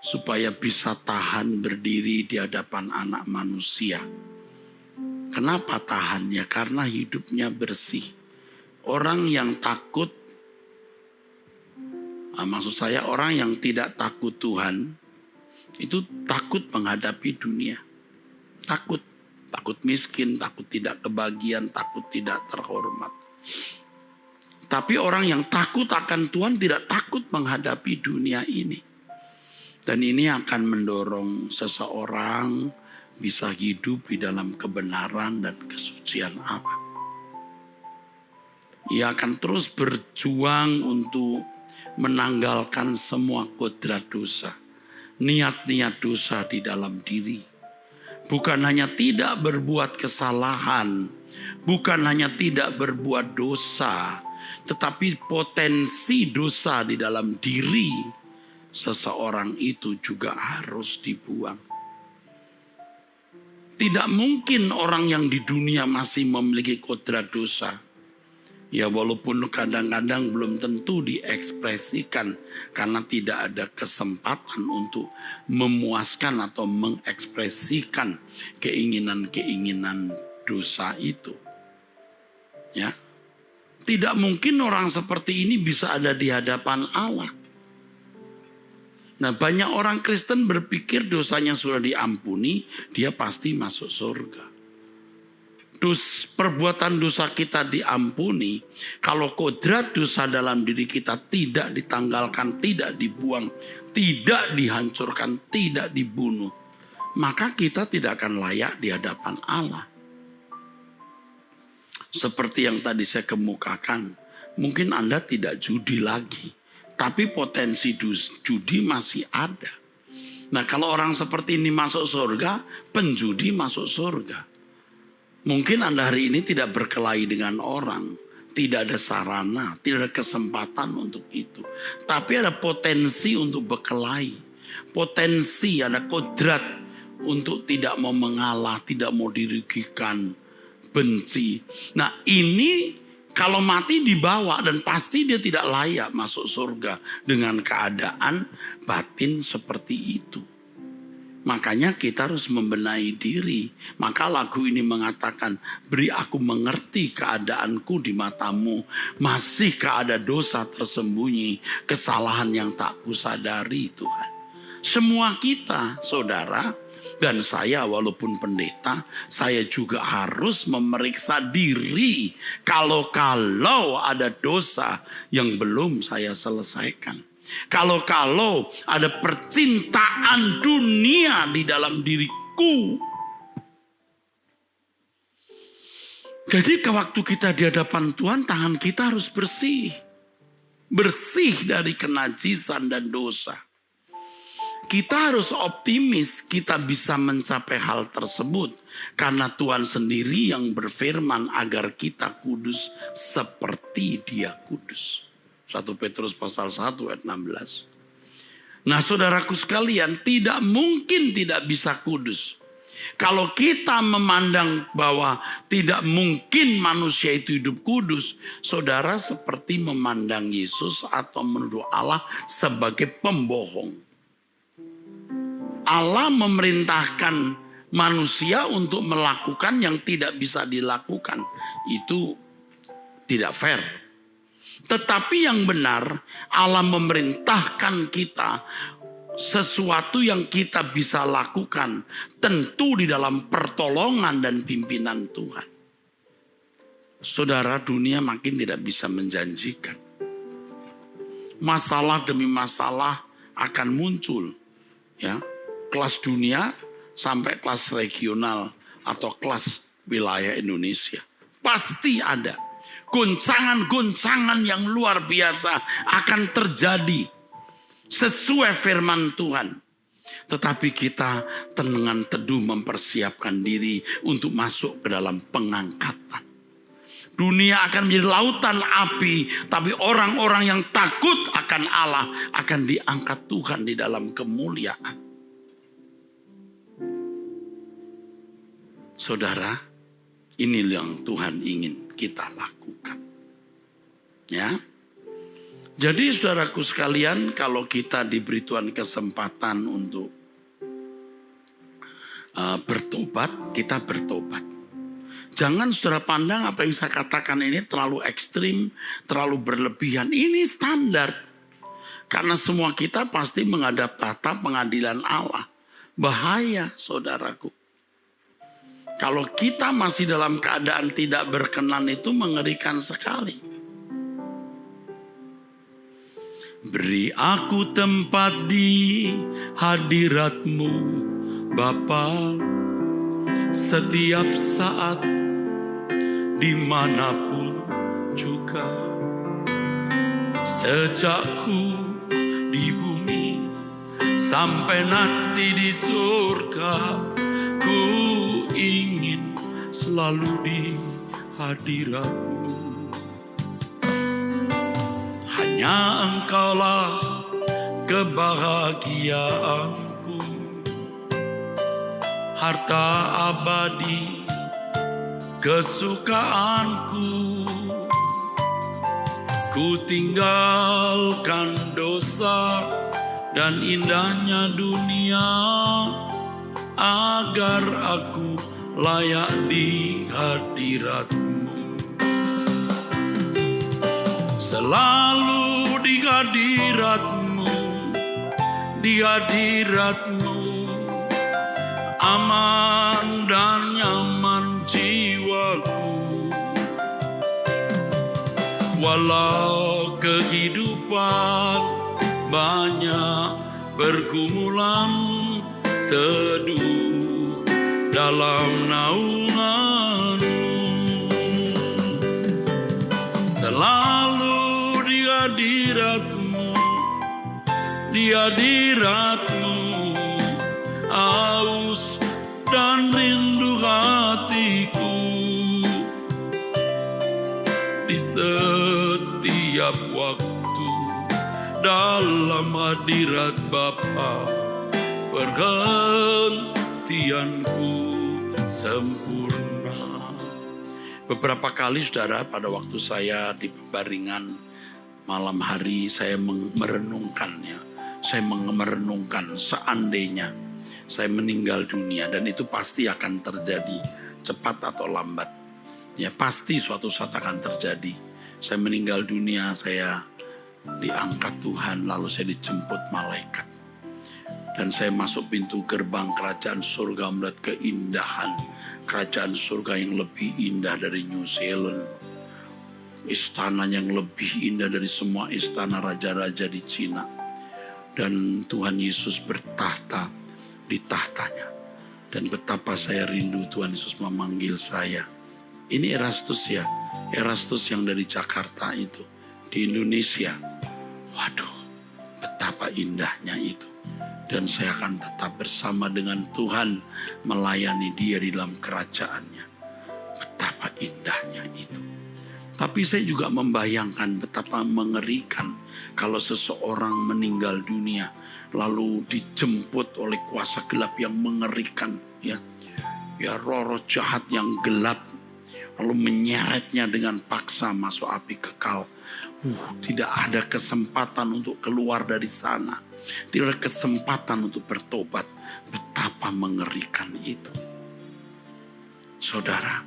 Speaker 3: supaya bisa tahan berdiri di hadapan anak manusia. Kenapa tahannya? Karena hidupnya bersih. Orang yang takut, maksud saya orang yang tidak takut Tuhan, itu takut menghadapi dunia. Takut miskin, takut tidak kebahagiaan, takut tidak terhormat. Tapi orang yang takut akan Tuhan tidak takut menghadapi dunia ini. Dan ini akan mendorong seseorang bisa hidup di dalam kebenaran dan kesucian Allah. Ia akan terus berjuang untuk menanggalkan semua kodrat dosa, niat-niat dosa di dalam diri. Bukan hanya tidak berbuat kesalahan, bukan hanya tidak berbuat dosa, tetapi potensi dosa di dalam diri seseorang itu juga harus dibuang. Tidak mungkin orang yang di dunia masih memiliki kodrat dosa. Ya walaupun kadang-kadang belum tentu diekspresikan karena tidak ada kesempatan untuk memuaskan atau mengekspresikan keinginan-keinginan dosa itu. Ya. Tidak mungkin orang seperti ini bisa ada di hadapan Allah. Nah, banyak orang Kristen berpikir dosanya sudah diampuni, dia pasti masuk surga. Perbuatan dosa kita diampuni, kalau kodrat dosa dalam diri kita tidak ditanggalkan, tidak dibuang, tidak dihancurkan, tidak dibunuh, maka kita tidak akan layak di hadapan Allah. Seperti yang tadi saya kemukakan, mungkin Anda tidak judi lagi, tapi potensi judi masih ada. Nah, kalau orang seperti ini masuk surga, penjudi masuk surga. Mungkin Anda hari ini tidak berkelahi dengan orang, tidak ada sarana, tidak ada kesempatan untuk itu. Tapi ada potensi untuk berkelahi. Potensi, ada kodrat untuk tidak mau mengalah, tidak mau dirugikan, benci. Nah, ini kalau mati dibawa dan pasti dia tidak layak masuk surga dengan keadaan batin seperti itu. Makanya kita harus membenahi diri. Maka lagu ini mengatakan, beri aku mengerti keadaanku di matamu. Masihkah ada dosa tersembunyi, kesalahan yang tak kusadari Tuhan. Semua kita, saudara, dan saya walaupun pendeta, saya juga harus memeriksa diri. Kalau ada dosa yang belum saya selesaikan. Kalau ada percintaan dunia di dalam diriku. Jadi waktu kita di hadapan Tuhan, tangan kita harus bersih. Bersih dari kenajisan dan dosa. Kita harus optimis kita bisa mencapai hal tersebut. Karena Tuhan sendiri yang berfirman agar kita kudus seperti Dia kudus. 1 Petrus pasal 1 ayat 16. Nah, saudaraku sekalian, tidak mungkin tidak bisa kudus. Kalau kita memandang bahwa tidak mungkin manusia itu hidup kudus, saudara seperti memandang Yesus atau menuduh Allah sebagai pembohong. Allah memerintahkan manusia untuk melakukan yang tidak bisa dilakukan. Itu tidak fair. Tetapi yang benar, Allah memerintahkan kita sesuatu yang kita bisa lakukan. Tentu di dalam pertolongan dan pimpinan Tuhan. Saudara, dunia makin tidak bisa menjanjikan. Masalah demi masalah akan muncul. Ya, kelas dunia sampai kelas regional atau kelas wilayah Indonesia. Pasti ada. Goncangan-goncangan yang luar biasa akan terjadi sesuai firman Tuhan. Tetapi kita tenangan teduh mempersiapkan diri untuk masuk ke dalam pengangkatan. Dunia akan menjadi lautan api, tapi orang-orang yang takut akan Allah akan diangkat Tuhan di dalam kemuliaan. Saudara, ini yang Tuhan ingin kita lakukan. Ya. Jadi saudaraku sekalian, kalau kita diberi Tuhan kesempatan untuk bertobat, kita bertobat. Jangan saudara pandang apa yang saya katakan ini terlalu ekstrim, terlalu berlebihan. Ini standar. Karena semua kita pasti menghadap tahta pengadilan Allah. Bahaya saudaraku. Kalau kita masih dalam keadaan tidak berkenan itu mengerikan sekali. Beri aku tempat di hadirat-Mu, Bapa, setiap saat, dimanapun juga. Sejak ku di bumi, sampai nanti di surga, ku ingin selalu di hadirat-Mu. Hanya Engkaulah kebahagiaanku, harta abadi kesukaanku. Ku tinggalkan dosa dan indahnya dunia, agar aku layak di hadirat-Mu. Selalu di hadirat-Mu, di hadirat-Mu, aman dan nyaman jiwaku. Walau kehidupan banyak pergumulan, teduh dalam naungan-Mu. Selalu di hadirat-Mu, di hadirat-Mu, aus dan rindu hatiku. Di setiap waktu dalam hadirat Bapa, perhentianku sempurna. Beberapa kali saudara, pada waktu saya di Pembaringan malam hari, saya merenungkannya. Saya merenungkan seandainya saya meninggal dunia, dan itu pasti akan terjadi cepat atau lambat. Ya pasti suatu saat akan terjadi. Saya meninggal dunia, saya diangkat Tuhan, lalu saya dijemput malaikat. Dan saya masuk pintu gerbang kerajaan surga, melihat keindahan kerajaan surga yang lebih indah dari New Zealand. Istana yang lebih indah dari semua istana raja-raja di Cina. Dan Tuhan Yesus bertahta di tahtanya. Dan betapa saya rindu Tuhan Yesus memanggil saya. Ini Erastus ya, Erastus yang dari Jakarta itu, di Indonesia. Waduh, betapa indahnya itu. Dan saya akan tetap bersama dengan Tuhan, melayani Dia di dalam kerajaannya. Betapa indahnya itu. Tapi saya juga membayangkan betapa mengerikan kalau seseorang meninggal dunia, lalu dijemput oleh kuasa gelap yang mengerikan. Ya roh-roh jahat yang gelap, lalu menyeretnya dengan paksa masuk api kekal. Tidak ada kesempatan untuk keluar dari sana. Tidak ada kesempatan untuk bertobat. Betapa mengerikan itu. Saudara,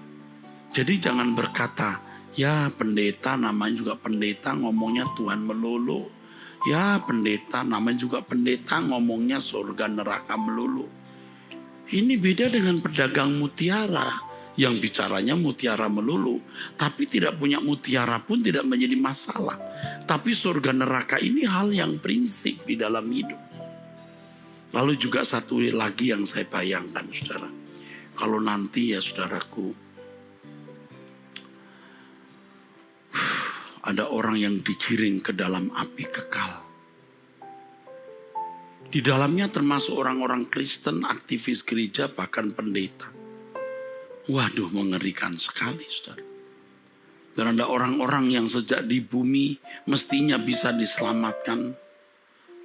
Speaker 3: jadi jangan berkata, ya pendeta namanya juga pendeta, ngomongnya Tuhan melulu. Ya pendeta namanya juga pendeta, ngomongnya surga neraka melulu. Ini beda dengan pedagang mutiara yang bicaranya mutiara melulu, tapi tidak punya mutiara pun tidak menjadi masalah. Tapi surga neraka ini hal yang prinsip di dalam hidup. Lalu juga satu lagi yang saya bayangkan saudara, kalau nanti ya saudaraku, ada orang yang digiring ke dalam api kekal. Di dalamnya termasuk orang-orang Kristen, aktivis gereja, bahkan pendeta. Waduh, mengerikan sekali, saudara. Dan ada orang-orang yang sejak di bumi mestinya bisa diselamatkan.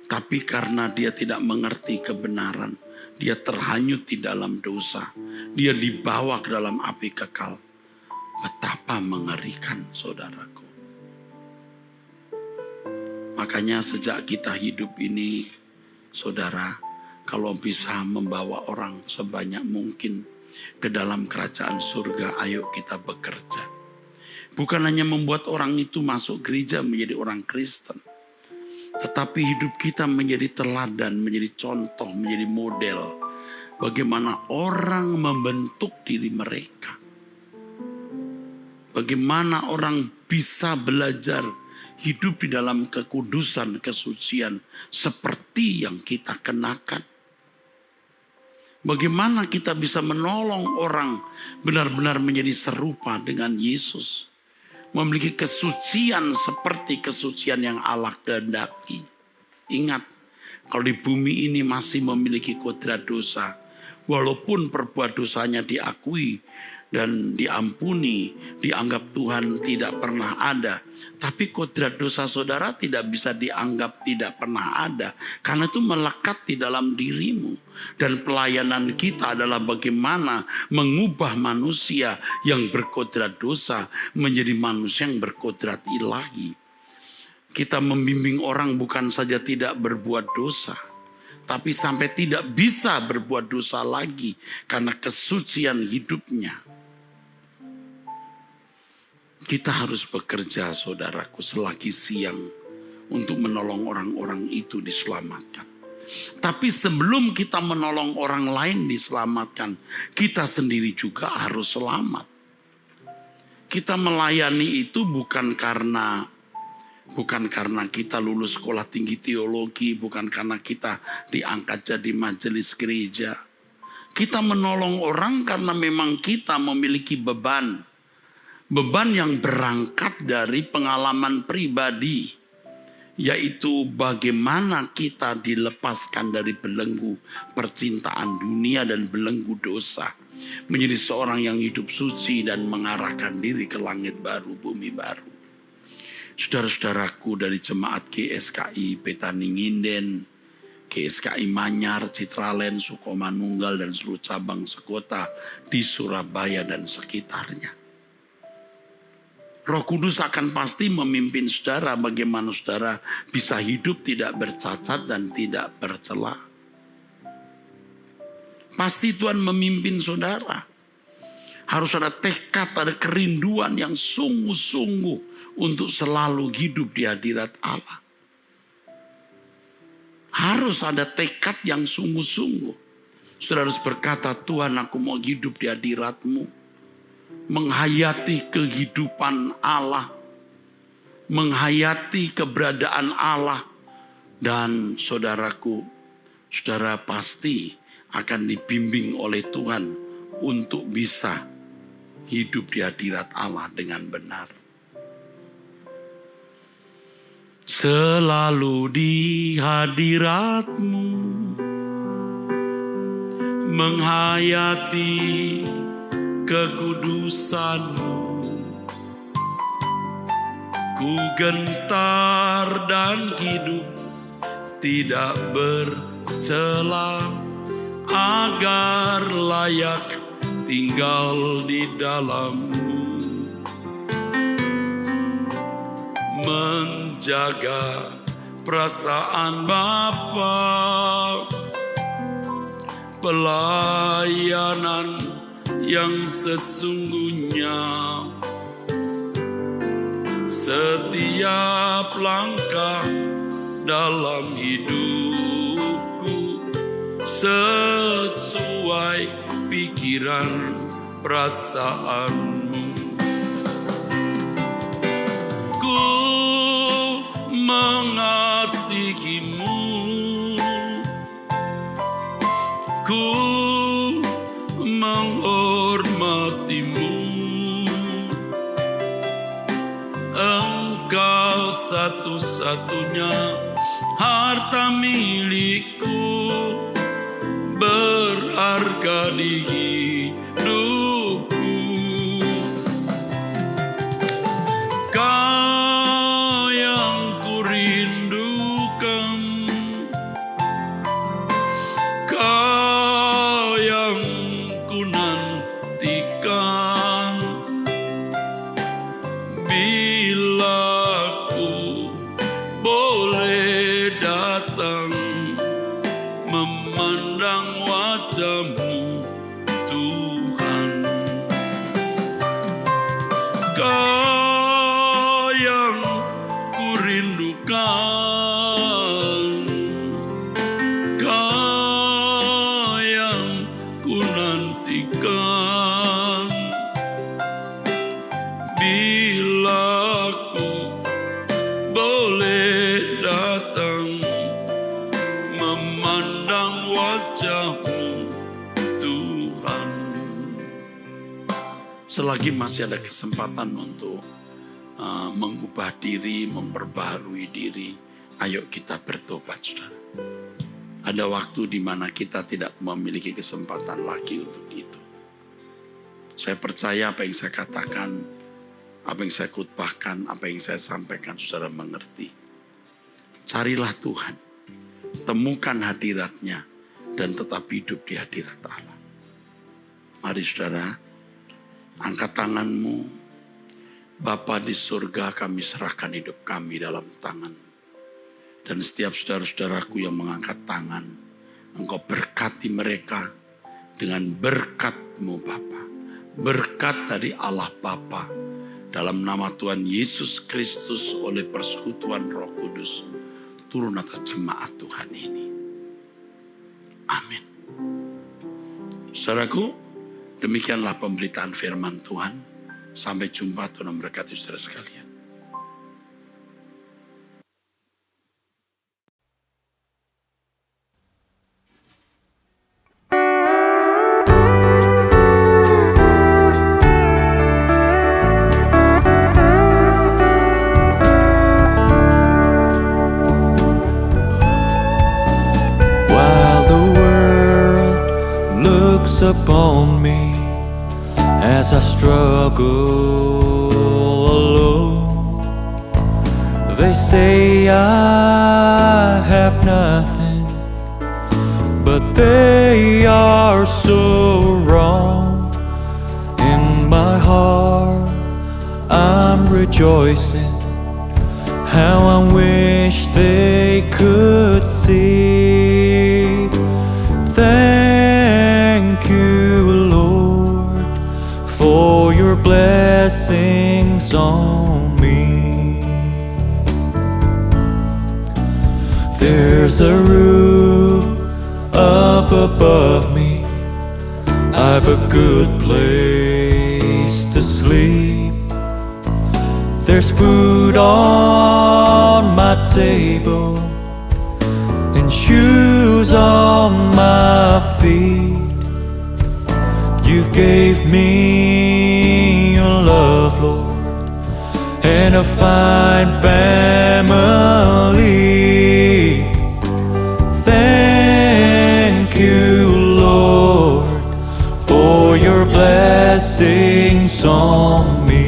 Speaker 3: Tapi karena dia tidak mengerti kebenaran, dia terhanyut di dalam dosa. Dia dibawa ke dalam api kekal. Betapa mengerikan, saudaraku. Makanya sejak kita hidup ini, saudara, kalau bisa membawa orang sebanyak mungkin ke dalam kerajaan surga, ayo kita bekerja. Bukan hanya membuat orang itu masuk gereja menjadi orang Kristen, tetapi hidup kita menjadi teladan, menjadi contoh, menjadi model. Bagaimana orang membentuk diri mereka. Bagaimana orang bisa belajar hidup di dalam kekudusan, kesucian seperti yang kita kenakan. Bagaimana kita bisa menolong orang benar-benar menjadi serupa dengan Yesus. Memiliki kesucian seperti kesucian yang Allah kehendaki. Ingat, kalau di bumi ini masih memiliki kodrat dosa, walaupun perbuatan dosanya diakui dan diampuni, dianggap Tuhan tidak pernah ada. Tapi kodrat dosa saudara tidak bisa dianggap tidak pernah ada. Karena itu melekat di dalam dirimu. Dan pelayanan kita adalah bagaimana mengubah manusia yang berkodrat dosa menjadi manusia yang berkodrat ilahi. Kita membimbing orang bukan saja tidak berbuat dosa, tapi sampai tidak bisa berbuat dosa lagi karena kesucian hidupnya. Kita harus bekerja, saudaraku, selagi siang untuk menolong orang-orang itu diselamatkan. Tapi sebelum kita menolong orang lain diselamatkan, kita sendiri juga harus selamat. Kita melayani itu bukan karena kita lulus sekolah tinggi teologi, bukan karena kita diangkat jadi majelis gereja. Kita menolong orang karena memang kita memiliki beban. Beban yang berangkat dari pengalaman pribadi. Yaitu bagaimana kita dilepaskan dari belenggu percintaan dunia dan belenggu dosa. Menjadi seorang yang hidup suci dan mengarahkan diri ke langit baru, bumi baru. Saudara-saudaraku dari jemaat GSKI Petani Nginden, GSKI Manyar, Citraland, Sukomanunggal dan seluruh cabang sekota di Surabaya dan sekitarnya. Roh Kudus akan pasti memimpin saudara bagaimana saudara bisa hidup tidak bercacat dan tidak bercela. Pasti Tuhan memimpin saudara. Harus ada tekad, ada kerinduan yang sungguh-sungguh untuk selalu hidup di hadirat Allah. Harus ada tekad yang sungguh-sungguh. Saudara harus berkata, Tuhan aku mau hidup di hadirat-Mu. Menghayati kehidupan Allah. Menghayati keberadaan Allah. Dan saudaraku, saudara pasti akan dibimbing oleh Tuhan untuk bisa hidup di hadirat Allah dengan benar. Selalu di hadirat-Mu, menghayati kekudusan-Mu, ku gentar dan hidup tidak bercela, agar layak tinggal di dalam-Mu. Menjaga perasaan Bapa, pelayanan yang sesungguhnya, setiap langkah dalam hidupku sesuai pikiran perasaanmu. Ku mengasihimu, ku menghormatimu. Engkau satu-satunya harta milikku, berharga di hidupku. Kau yang kurindukan, Kau yang kunantikan. Bila ku boleh datang memandang wajah-Mu, Tuhan. Kau yang kurindukan, Kau yang kunantikan. Bila ku boleh datang memandang wajah-Mu, Tuhan. Selagi masih ada kesempatan untuk mengubah diri, memperbaharui diri, ayo kita bertobat, saudara. Ada waktu di mana kita tidak memiliki kesempatan lagi untuk itu. Saya percaya apa yang saya katakan, apa yang saya khotbahkan, apa yang saya sampaikan, saudara mengerti. Carilah Tuhan, temukan hadirat-Nya, dan tetap hidup di hadirat Allah. Mari saudara, angkat tanganmu. Bapa di surga, kami serahkan hidup kami dalam tangan. Dan setiap saudara-saudaraku yang mengangkat tangan, Engkau berkati mereka dengan berkat-Mu Bapa. Berkat dari Allah Bapa. Dalam nama Tuhan Yesus Kristus oleh persekutuan Roh Kudus, turun atas jemaat Tuhan ini. Amin. Saudaraku, demikianlah pemberitaan firman Tuhan. Sampai jumpa, Tuhan memberkati saudara sekalian.
Speaker 4: go alone. They say I have nothing, but they are so wrong. In my heart I'm rejoicing, how I wish they could see. Thank you, Lord, for your blessings on me. There's a roof up above me, I've a good place to sleep. There's food on my table and shoes on my feet. You gave me your love, Lord, and a fine family. Thank you, Lord, for your blessings on me.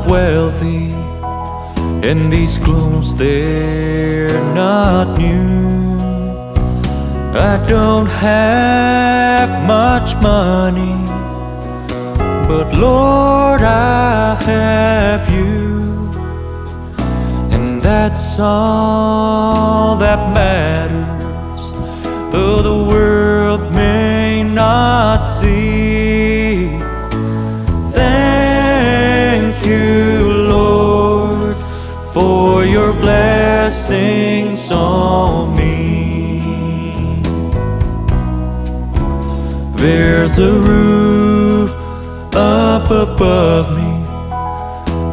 Speaker 4: Wealthy, and these clothes, they're not new. I don't have much money, but Lord, I have you, and that's all that matters, though the world may not see. Thank you, Lord, for your blessings on me. There's a roof up above me,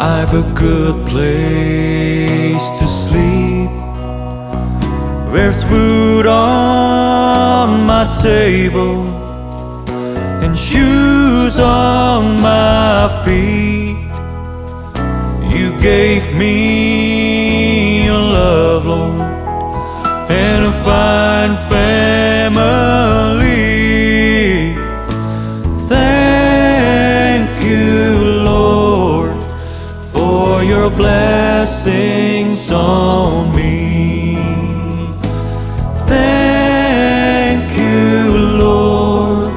Speaker 4: I've a good place to sleep. There's food on my table and shoes on my feet. You gave me your love, Lord, and a fine family. Thank you, Lord, for your blessings on me. Thank you, Lord,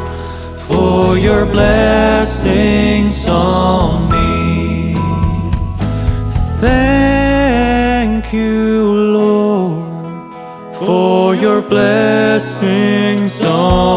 Speaker 4: for your blessings on me. Thank you, Lord, for your blessings on me.